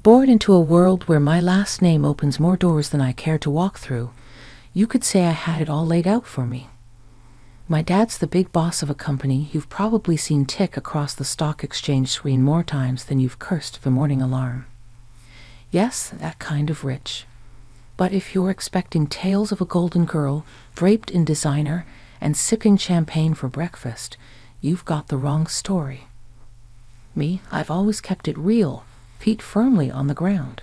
Born into a world where my last name opens more doors than I care to walk through, you could say I had it all laid out for me. My dad's the big boss of a company you've probably seen tick across the stock exchange screen more times than you've cursed the morning alarm. Yes, that kind of rich. But if you're expecting tales of a golden girl draped in designer and sipping champagne for breakfast, you've got the wrong story. Me, I've always kept it real, feet firmly on the ground.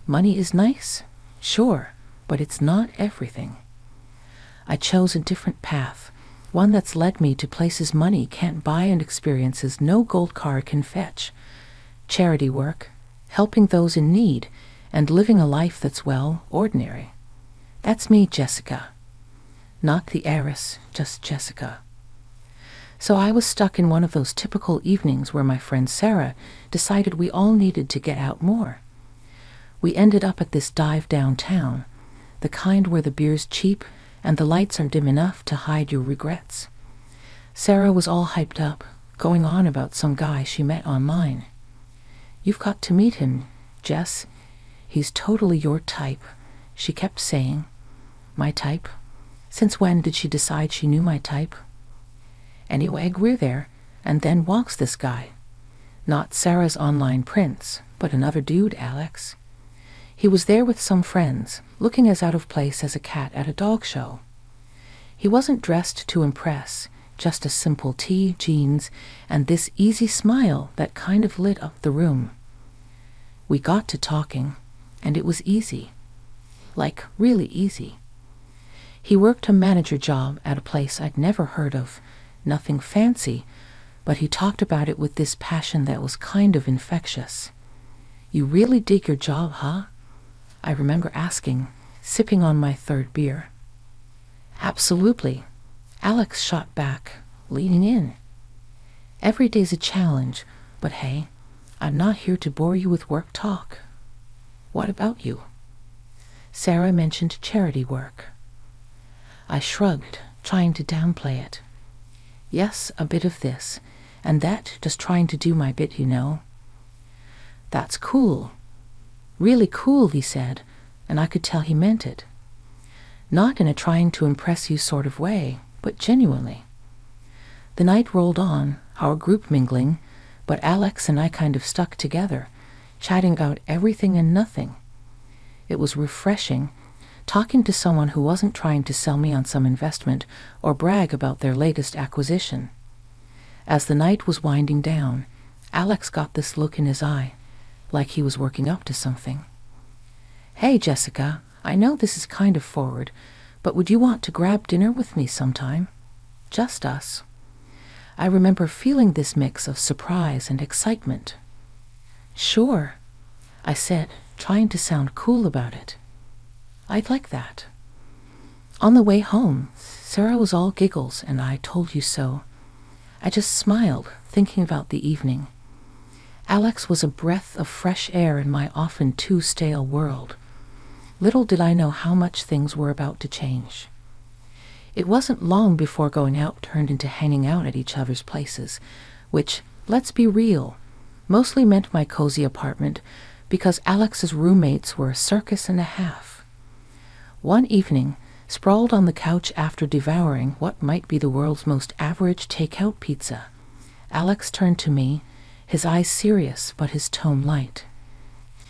Money is nice, sure, but it's not everything. I chose a different path, one that's led me to places money can't buy and experiences no gold card can fetch. Charity work, helping those in need, and living a life that's, well, ordinary. That's me, Jessica. Not the heiress, just Jessica. So I was stuck in one of those typical evenings where my friend Sarah decided we all needed to get out more. We ended up at this dive downtown, the kind where the beer's cheap and the lights are dim enough to hide your regrets. Sarah was all hyped up, going on about some guy she met online. You've got to meet him, Jess. He's totally your type, she kept saying. My type? Since when did she decide she knew my type? Anyway, we're there, and then walks this guy. Not Sarah's online prince, but another dude, Alex. He was there with some friends, looking as out of place as a cat at a dog show. He wasn't dressed to impress, just a simple tee, jeans, and this easy smile that kind of lit up the room. We got to talking, and it was easy. Like, really easy. He worked a manager job at a place I'd never heard of, nothing fancy, but he talked about it with this passion that was kind of infectious. You really dig your job, huh? I remember asking, sipping on my third beer. Absolutely, Alex shot back, leaning in. Every day's a challenge, but hey, I'm not here to bore you with work talk. What about you? Sarah mentioned charity work. I shrugged, trying to downplay it. Yes, a bit of this, and that, just trying to do my bit, you know. That's cool. Really cool, he said, and I could tell he meant it. Not in a trying to impress you sort of way, but genuinely. The night rolled on, our group mingling, but Alex and I kind of stuck together, chatting about everything and nothing. It was refreshing, talking to someone who wasn't trying to sell me on some investment or brag about their latest acquisition. As the night was winding down, Alex got this look in his eye, like he was working up to something. Hey, Jessica, I know this is kind of forward, but would you want to grab dinner with me sometime? Just us. I remember feeling this mix of surprise and excitement. Sure, I said, trying to sound cool about it. I'd like that. On the way home, Sarah was all giggles and I told you so. I just smiled, thinking about the evening. Alex was a breath of fresh air in my often too stale world. Little did I know how much things were about to change. It wasn't long before going out turned into hanging out at each other's places, which, let's be real, mostly meant my cozy apartment because Alex's roommates were a circus and a half. One evening, sprawled on the couch after devouring what might be the world's most average takeout pizza, Alex turned to me, his eyes serious but his tone light.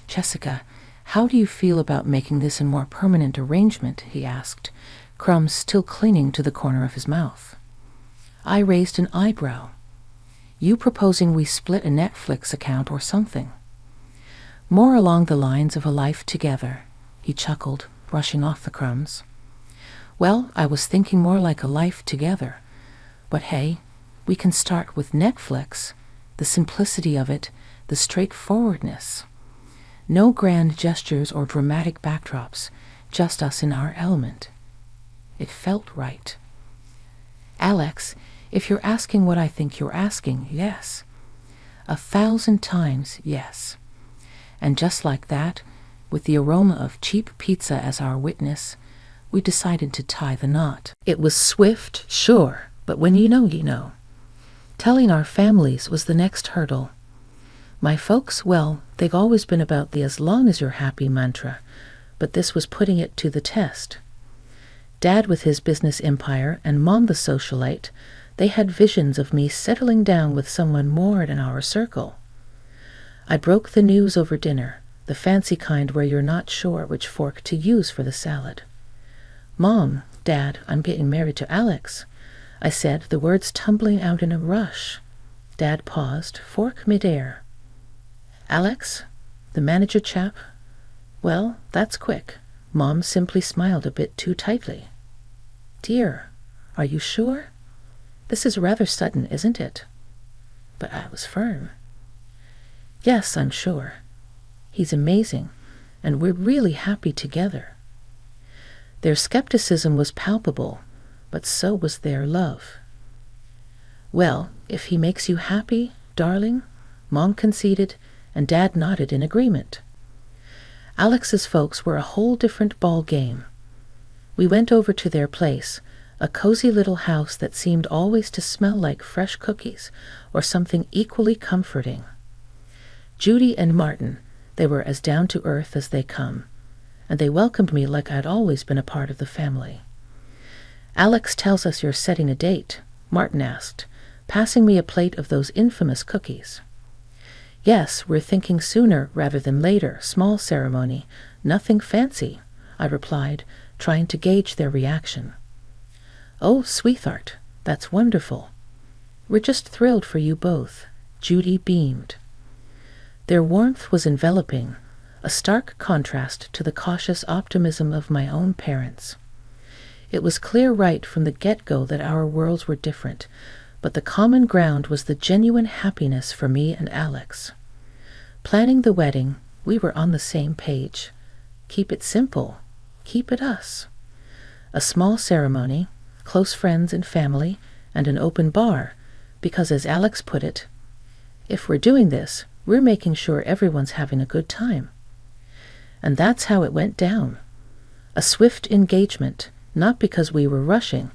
Jessica, how do you feel about making this a more permanent arrangement? He asked, crumbs still clinging to the corner of his mouth. I raised an eyebrow. You proposing we split a Netflix account or something? More along the lines of a life together, he chuckled, brushing off the crumbs. Well, I was thinking more like a life together. But hey, we can start with Netflix, the simplicity of it, the straightforwardness. No grand gestures or dramatic backdrops, just us in our element. It felt right. Alex, if you're asking what I think you're asking, yes. 1,000 times yes. And just like that, with the aroma of cheap pizza as our witness, we decided to tie the knot. It was swift, sure, but when you know, you know. Telling our families was the next hurdle. My folks, well, they've always been about the as long as you're happy mantra, but this was putting it to the test. Dad with his business empire and Mom the socialite, they had visions of me settling down with someone more in our circle. I broke the news over dinner, the fancy kind where you're not sure which fork to use for the salad. Mom, Dad, I'm getting married to Alex, I said, the words tumbling out in a rush. Dad paused, fork midair. Alex? The manager chap? Well, that's quick. Mom simply smiled a bit too tightly. Dear, are you sure? This is rather sudden, isn't it? But I was firm. Yes, I'm sure. He's amazing, and we're really happy together. Their skepticism was palpable, but so was their love. Well, if he makes you happy, darling, Mom conceded, and Dad nodded in agreement. Alex's folks were a whole different ball game. We went over to their place, a cozy little house that seemed always to smell like fresh cookies or something equally comforting. Judy and Martin, they were as down-to-earth as they come, and they welcomed me like I'd always been a part of the family. Alex tells us you're setting a date, Martin asked, passing me a plate of those infamous cookies. Yes, we're thinking sooner rather than later, small ceremony, nothing fancy, I replied, trying to gauge their reaction. Oh, sweetheart, that's wonderful. We're just thrilled for you both, Judy beamed. Their warmth was enveloping, a stark contrast to the cautious optimism of my own parents. It was clear right from the get-go that our worlds were different, but the common ground was the genuine happiness for me and Alex. Planning the wedding, we were on the same page. Keep it simple. Keep it us. A small ceremony, close friends and family, and an open bar, because as Alex put it, if we're doing this, we're making sure everyone's having a good time. And that's how it went down. A swift engagement, not because we were rushing,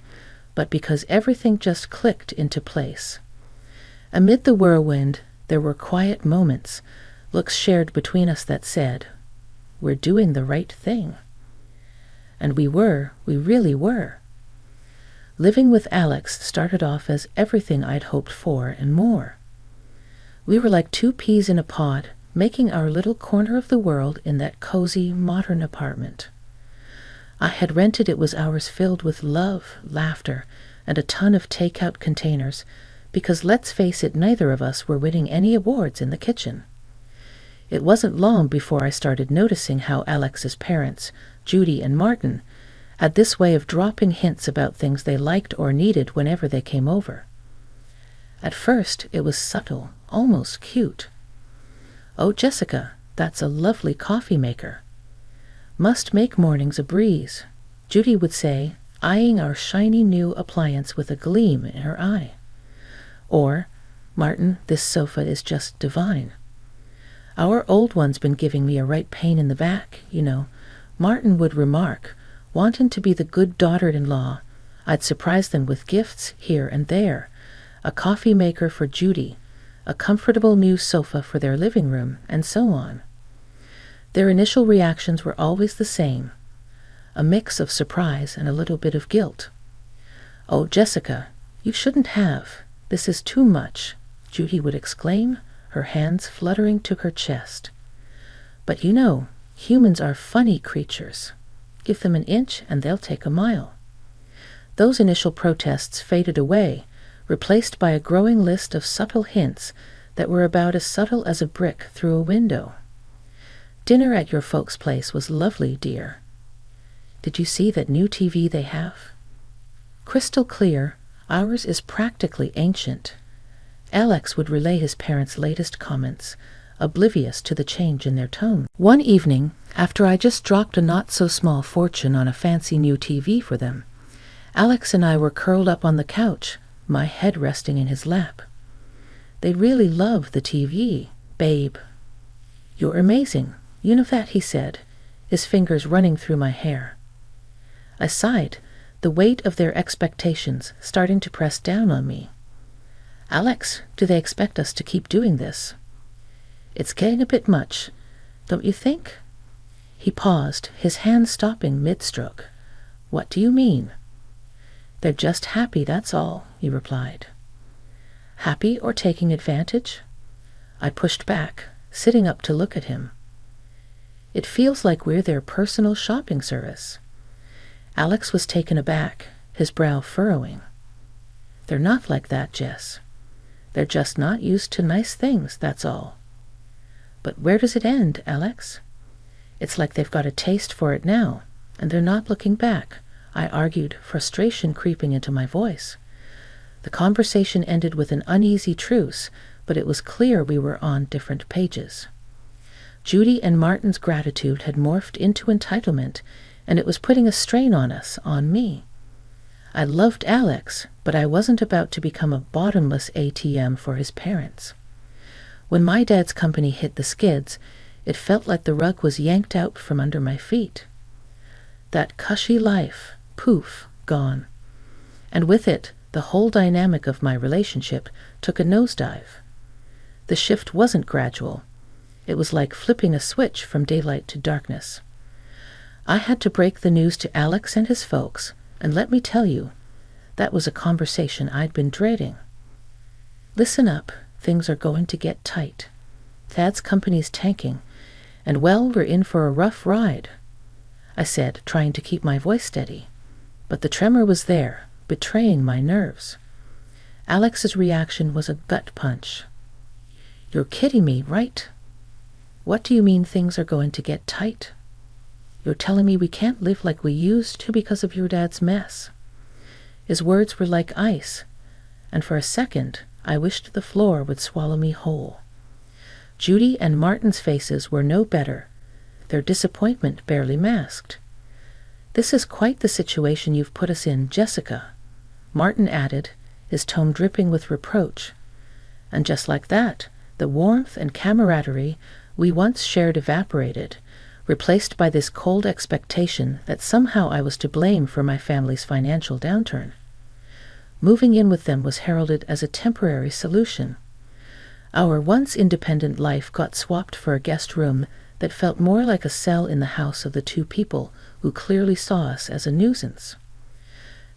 but because everything just clicked into place. Amid the whirlwind, there were quiet moments, looks shared between us that said, we're doing the right thing. And we really were. Living with Alex started off as everything I'd hoped for and more. We were like two peas in a pod, making our little corner of the world in that cozy, modern apartment. I had rented it was ours filled with love, laughter, and a ton of takeout containers, because let's face it, neither of us were winning any awards in the kitchen. It wasn't long before I started noticing how Alex's parents, Judy and Martin, had this way of dropping hints about things they liked or needed whenever they came over. At first, it was subtle, almost cute. Oh, Jessica, that's a lovely coffee maker. Must make mornings a breeze, Judy would say, eyeing our shiny new appliance with a gleam in her eye. Or, Martin, this sofa is just divine. Our old one's been giving me a right pain in the back, you know, Martin would remark, wanting to be the good daughter-in-law. I'd surprise them with gifts here and there, a coffee maker for Judy, a comfortable new sofa for their living room, and so on. Their initial reactions were always the same, a mix of surprise and a little bit of guilt. Oh, Jessica, you shouldn't have. This is too much, Judy would exclaim, her hands fluttering to her chest. But you know, humans are funny creatures. Give them an inch and they'll take a mile. Those initial protests faded away, replaced by a growing list of subtle hints that were about as subtle as a brick through a window. Dinner at your folks' place was lovely, dear. Did you see that new TV they have? Crystal clear, ours is practically ancient. Alex would relay his parents' latest comments, oblivious to the change in their tone. One evening, after I just dropped a not-so-small fortune on a fancy new TV for them, Alex and I were curled up on the couch, my head resting in his lap. They really love the TV, babe. You're amazing. You know that, he said, his fingers running through my hair. I sighed, the weight of their expectations starting to press down on me. Alex, do they expect us to keep doing this? It's getting a bit much, don't you think? He paused, his hand stopping mid-stroke. What do you mean? They're just happy, that's all, he replied. Happy or taking advantage? I pushed back, sitting up to look at him. It feels like we're their personal shopping service. Alex was taken aback, his brow furrowing. They're not like that, Jess. They're just not used to nice things, that's all. But where does it end, Alex? It's like they've got a taste for it now, and they're not looking back, I argued, frustration creeping into my voice. The conversation ended with an uneasy truce, but it was clear we were on different pages. Judy and Martin's gratitude had morphed into entitlement, and it was putting a strain on us, on me. I loved Alex, but I wasn't about to become a bottomless ATM for his parents. When my dad's company hit the skids, it felt like the rug was yanked out from under my feet. That cushy life, poof, gone. And with it, the whole dynamic of my relationship took a nosedive. The shift wasn't gradual. It was like flipping a switch from daylight to darkness. I had to break the news to Alex and his folks, and let me tell you, that was a conversation I'd been dreading. Listen up, things are going to get tight. Thad's company's tanking, and well, we're in for a rough ride, I said, trying to keep my voice steady. But the tremor was there, betraying my nerves. Alex's reaction was a gut punch. You're kidding me, right? What do you mean things are going to get tight? You're telling me we can't live like we used to because of your dad's mess. His words were like ice, and for a second I wished the floor would swallow me whole. Judy and Martin's faces were no better, their disappointment barely masked. This is quite the situation you've put us in, Jessica, Martin added, his tone dripping with reproach. And just like that, the warmth and camaraderie we once shared evaporated, replaced by this cold expectation that somehow I was to blame for my family's financial downturn. Moving in with them was heralded as a temporary solution. Our once independent life got swapped for a guest room that felt more like a cell in the house of the two people who clearly saw us as a nuisance.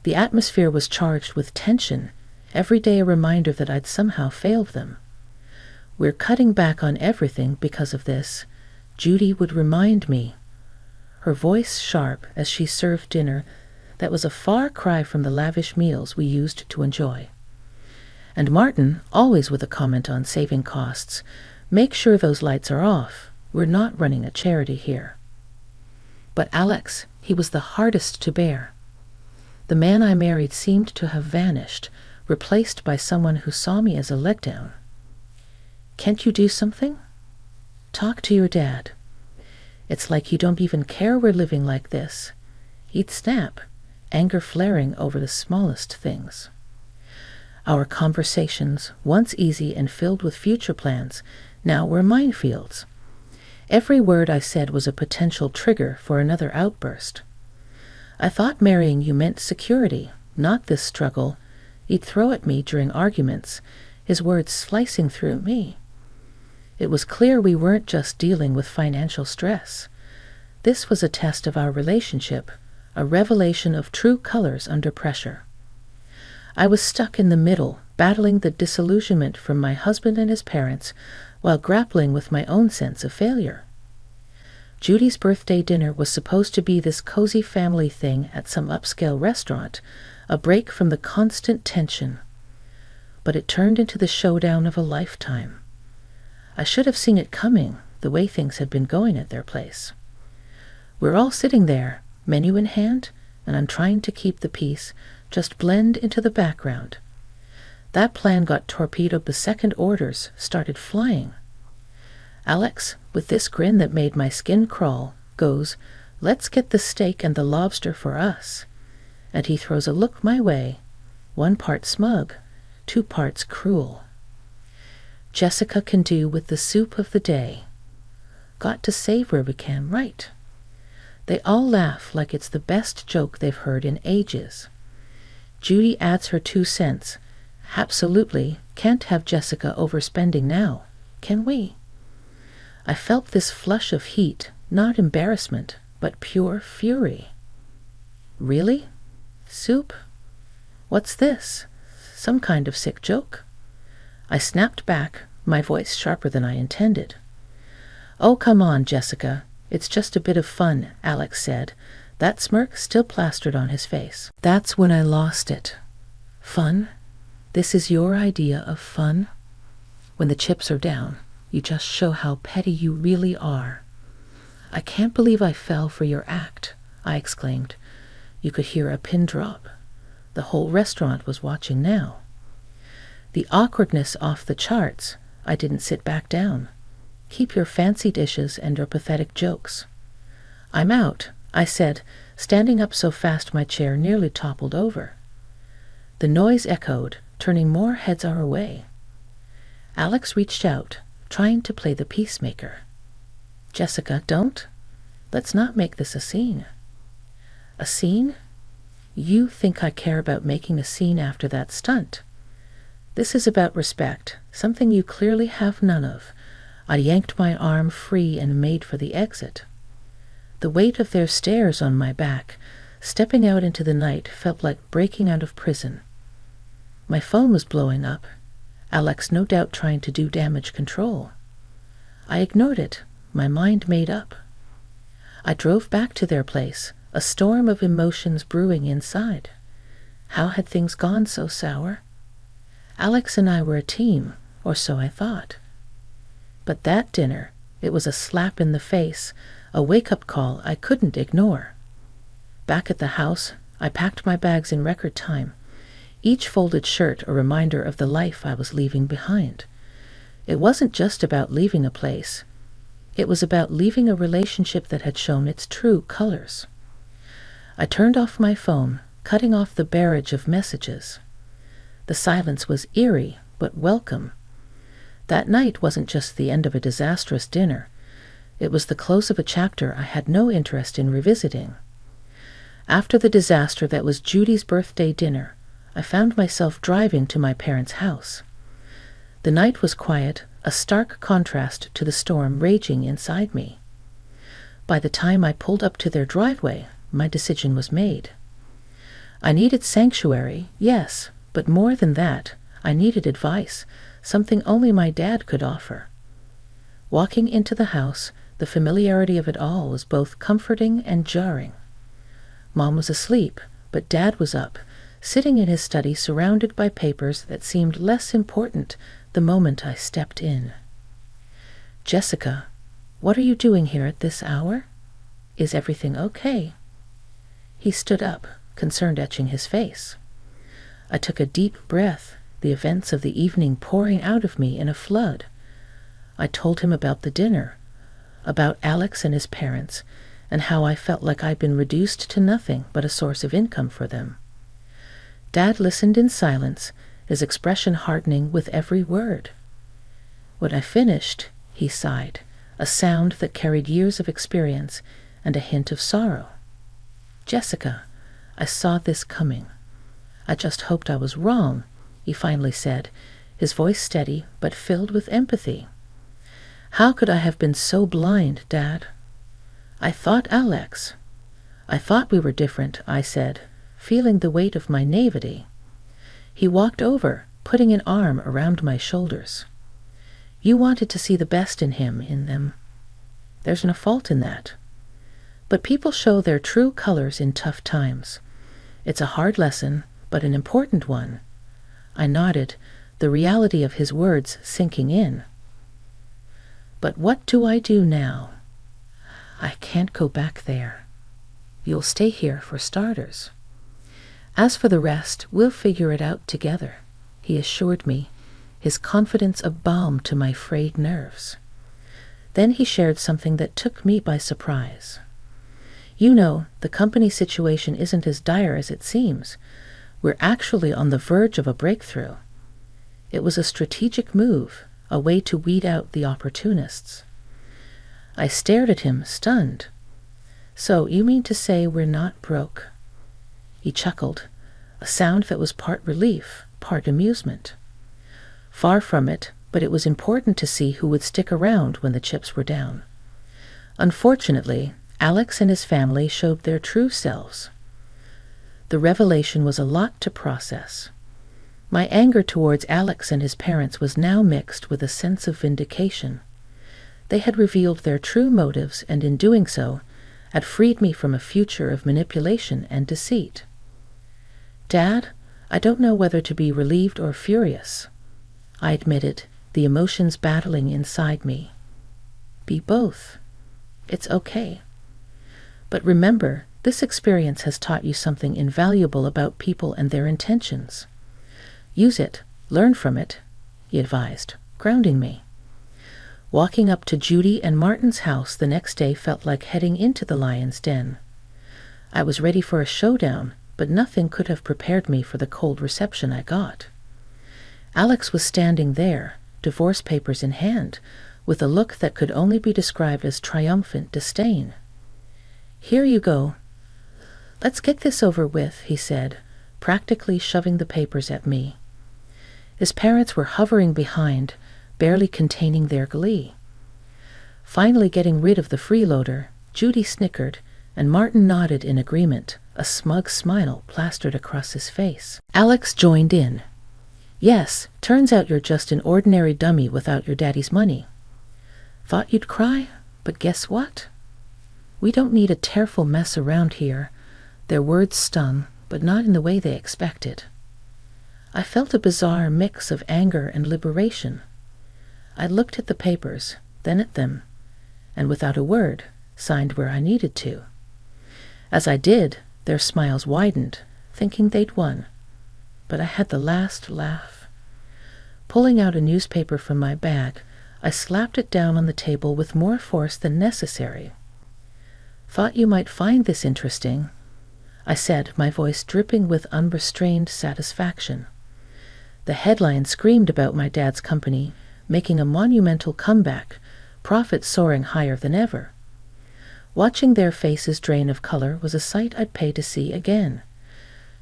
The atmosphere was charged with tension, every day a reminder that I'd somehow failed them. We're cutting back on everything because of this, Judy would remind me, her voice sharp as she served dinner that was a far cry from the lavish meals we used to enjoy. And Martin, always with a comment on saving costs, make sure those lights are off. We're not running a charity here. But Alex, he was the hardest to bear. The man I married seemed to have vanished, replaced by someone who saw me as a letdown. Can't you do something? Talk to your dad. It's like you don't even care we're living like this. He'd snap, anger flaring over the smallest things. Our conversations, once easy and filled with future plans, now were minefields. Every word I said was a potential trigger for another outburst. I thought marrying you meant security, not this struggle he'd throw at me during arguments, his words slicing through me. It was clear we weren't just dealing with financial stress. This was a test of our relationship, a revelation of true colors under pressure. I was stuck in the middle, battling the disillusionment from my husband and his parents while grappling with my own sense of failure. Judy's birthday dinner was supposed to be this cozy family thing at some upscale restaurant, a break from the constant tension. But it turned into the showdown of a lifetime. I should have seen it coming, the way things had been going at their place. We're all sitting there, menu in hand, and I'm trying to keep the peace, just blend into the background. That plan got torpedoed the second orders started flying. Alex, with this grin that made my skin crawl, goes, "Let's get the steak and the lobster for us." And he throws a look my way, 1 part smug, 2 parts cruel. Jessica can do with the soup of the day. Got to save where we can, right? They all laugh like it's the best joke they've heard in ages. Judy adds her 2 cents. Absolutely can't have Jessica overspending now, can we? I felt this flush of heat, not embarrassment, but pure fury. Really? Soup? What's this? Some kind of sick joke? I snapped back, my voice sharper than I intended. Oh, come on, Jessica. It's just a bit of fun, Alex said, that smirk still plastered on his face. That's when I lost it. Fun? This is your idea of fun? When the chips are down, you just show how petty you really are. I can't believe I fell for your act, I exclaimed. You could hear a pin drop. The whole restaurant was watching now. The awkwardness off the charts. I didn't sit back down. Keep your fancy dishes and your pathetic jokes. I'm out, I said, standing up so fast my chair nearly toppled over. The noise echoed, turning more heads our way. Alex reached out, trying to play the peacemaker. Jessica, don't. Let's not make this a scene. A scene? You think I care about making a scene after that stunt? This is about respect, something you clearly have none of. I yanked my arm free and made for the exit. The weight of their stares on my back, stepping out into the night, felt like breaking out of prison. My phone was blowing up. Alex no doubt trying to do damage control. I ignored it, my mind made up. I drove back to their place, a storm of emotions brewing inside. How had things gone so sour? Alex and I were a team, or so I thought. But that dinner, it was a slap in the face, a wake-up call I couldn't ignore. Back at the house, I packed my bags in record time, each folded shirt a reminder of the life I was leaving behind. It wasn't just about leaving a place. It was about leaving a relationship that had shown its true colors. I turned off my phone, cutting off the barrage of messages. The silence was eerie, but welcome. That night wasn't just the end of a disastrous dinner. It was the close of a chapter I had no interest in revisiting. After the disaster that was Judy's birthday dinner, I found myself driving to my parents' house. The night was quiet, a stark contrast to the storm raging inside me. By the time I pulled up to their driveway, my decision was made. I needed sanctuary, yes, but more than that, I needed advice, something only my dad could offer. Walking into the house, the familiarity of it all was both comforting and jarring. Mom was asleep, but Dad was up, sitting in his study surrounded by papers that seemed less important the moment I stepped in. Jessica, what are you doing here at this hour? Is everything okay? He stood up, concern etching his face. I took a deep breath, the events of the evening pouring out of me in a flood. I told him about the dinner, about Alex and his parents, and how I felt like I'd been reduced to nothing but a source of income for them. Dad listened in silence, his expression hardening with every word. When I finished, he sighed, a sound that carried years of experience and a hint of sorrow. Jessica, I saw this coming. I just hoped I was wrong, he finally said, his voice steady but filled with empathy. How could I have been so blind, Dad? I thought Alex. I thought we were different, I said, feeling the weight of my naivety. He walked over, putting an arm around my shoulders. You wanted to see the best in him, in them. There's no fault in that. But people show their true colors in tough times. It's a hard lesson, but an important one. I nodded, the reality of his words sinking in. But what do I do now? I can't go back there. You'll stay here for starters. As for the rest, we'll figure it out together, he assured me, his confidence a balm to my frayed nerves. Then he shared something that took me by surprise. You know, the company situation isn't as dire as it seems. We're actually on the verge of a breakthrough. It was a strategic move, a way to weed out the opportunists. I stared at him, stunned. So you mean to say we're not broke? He chuckled, a sound that was part relief, part amusement. Far from it, but it was important to see who would stick around when the chips were down. Unfortunately, Alex and his family showed their true selves. The revelation was a lot to process. My anger towards Alex and his parents was now mixed with a sense of vindication. They had revealed their true motives, and in doing so, had freed me from a future of manipulation and deceit. Dad, I don't know whether to be relieved or furious. I admitted, the emotions battling inside me. Be both. It's okay. But remember, this experience has taught you something invaluable about people and their intentions. Use it, learn from it, he advised, grounding me. Walking up to Judy and Martin's house the next day felt like heading into the lion's den. I was ready for a showdown, but nothing could have prepared me for the cold reception I got. Alex was standing there, divorce papers in hand, with a look that could only be described as triumphant disdain. Here you go. Let's get this over with, he said, practically shoving the papers at me. His parents were hovering behind, barely containing their glee. Finally getting rid of the freeloader, Judy snickered, and Martin nodded in agreement, a smug smile plastered across his face. Alex joined in. Yes, turns out you're just an ordinary dummy without your daddy's money. Thought you'd cry, but guess what? We don't need a tearful mess around here. Their words stung, but not in the way they expected. I felt a bizarre mix of anger and liberation. I looked at the papers, then at them, and without a word, signed where I needed to. As I did, their smiles widened, thinking they'd won. But I had the last laugh. Pulling out a newspaper from my bag, I slapped it down on the table with more force than necessary. Thought you might find this interesting, I said, my voice dripping with unrestrained satisfaction. The headline screamed about my dad's company, making a monumental comeback, profits soaring higher than ever. Watching their faces drain of color was a sight I'd pay to see again.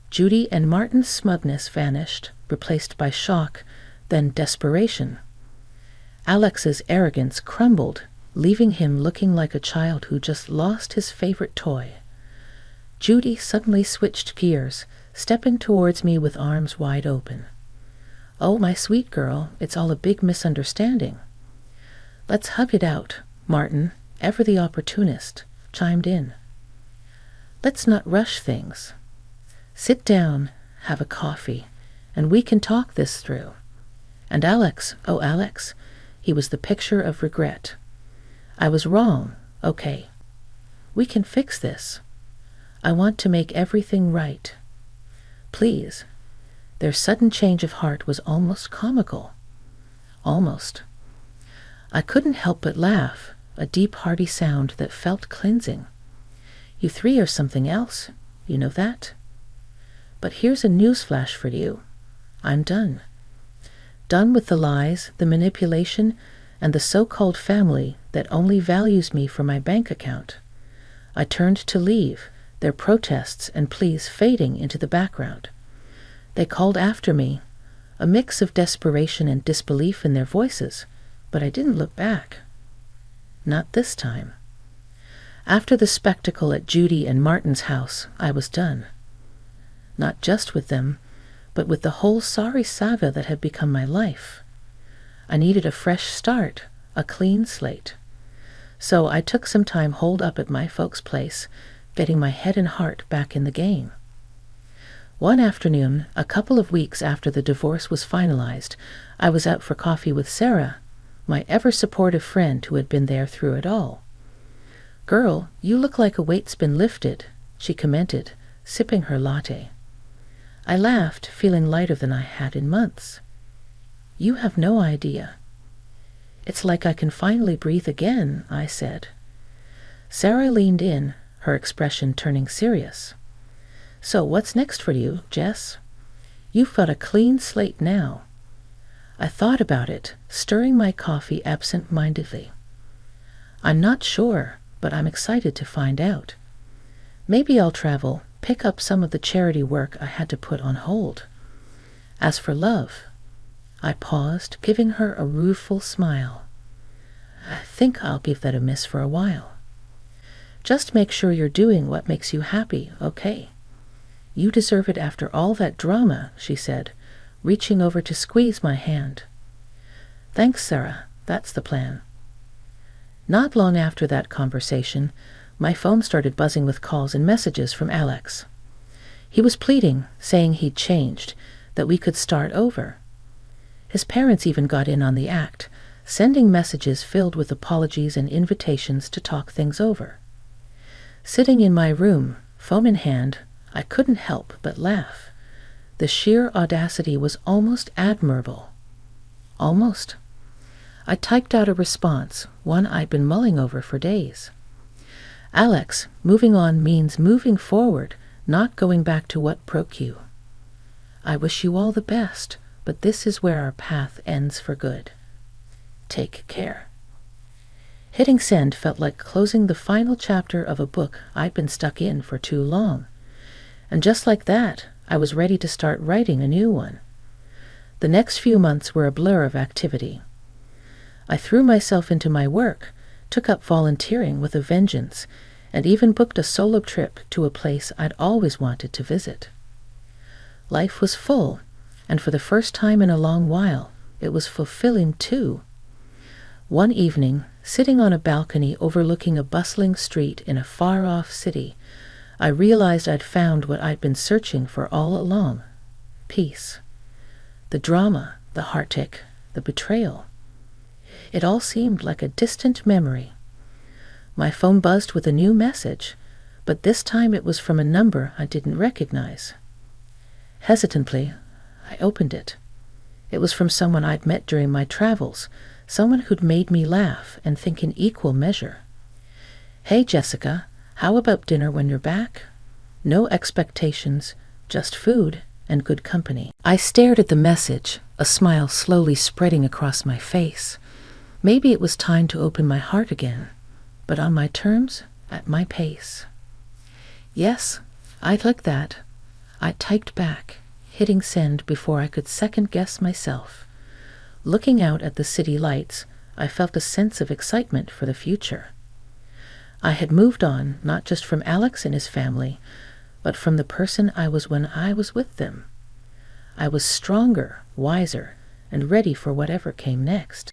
Judy and Martin's smugness vanished, replaced by shock, then desperation. Alex's arrogance crumbled, leaving him looking like a child who just lost his favorite toy. Judy suddenly switched gears, stepping towards me with arms wide open. Oh, my sweet girl, it's all a big misunderstanding. Let's hug it out, Martin, ever the opportunist, chimed in. Let's not rush things. Sit down, have a coffee, and we can talk this through. And Alex, oh Alex, he was the picture of regret. I was wrong, okay. We can fix this. I want to make everything right. Please. Their sudden change of heart was almost comical. Almost. I couldn't help but laugh, a deep, hearty sound that felt cleansing. You three are something else, you know that? But here's a newsflash for you. I'm done. Done with the lies, the manipulation, and the so-called family that only values me for my bank account. I turned to leave, their protests and pleas fading into the background. They called after me, a mix of desperation and disbelief in their voices, but I didn't look back. Not this time. After the spectacle at Judy and Martin's house, I was done. Not just with them, but with the whole sorry saga that had become my life. I needed a fresh start, a clean slate. So I took some time holed up at my folks' place, getting my head and heart back in the game. One afternoon, a couple of weeks after the divorce was finalized, I was out for coffee with Sarah, my ever-supportive friend who had been there through it all. Girl, you look like a weight's been lifted, she commented, sipping her latte. I laughed, feeling lighter than I had in months. You have no idea. It's like I can finally breathe again, I said. Sarah leaned in, her expression turning serious. So what's next for you, Jess? You've got a clean slate now. I thought about it, stirring my coffee absent-mindedly. I'm not sure, but I'm excited to find out. Maybe I'll travel, pick up some of the charity work I had to put on hold. As for love, I paused, giving her a rueful smile. I think I'll give that a miss for a while. Just make sure you're doing what makes you happy, okay? You deserve it after all that drama, she said, reaching over to squeeze my hand. Thanks, Sarah. That's the plan. Not long after that conversation, my phone started buzzing with calls and messages from Alex. He was pleading, saying he'd changed, that we could start over. His parents even got in on the act, sending messages filled with apologies and invitations to talk things over. Sitting in my room, phone in hand, I couldn't help but laugh. The sheer audacity was almost admirable. Almost. I typed out a response, one I'd been mulling over for days. Alex, moving on means moving forward, not going back to what broke you. I wish you all the best, but this is where our path ends for good. Take care. Hitting send felt like closing the final chapter of a book I'd been stuck in for too long. And just like that, I was ready to start writing a new one. The next few months were a blur of activity. I threw myself into my work, took up volunteering with a vengeance, and even booked a solo trip to a place I'd always wanted to visit. Life was full, and for the first time in a long while, it was fulfilling too. One evening, sitting on a balcony overlooking a bustling street in a far-off city, I realized I'd found what I'd been searching for all along: peace. The drama, the heartache, the betrayal. It all seemed like a distant memory. My phone buzzed with a new message, but this time it was from a number I didn't recognize. Hesitantly, I opened it. It was from someone I'd met during my travels, someone who'd made me laugh and think in equal measure. Hey, Jessica, how about dinner when you're back? No expectations, just food and good company. I stared at the message, a smile slowly spreading across my face. Maybe it was time to open my heart again, but on my terms, at my pace. Yes, I'd like that. I typed back, hitting send before I could second-guess myself. Looking out at the city lights, I felt a sense of excitement for the future. I had moved on, not just from Alex and his family, but from the person I was when I was with them. I was stronger, wiser, and ready for whatever came next.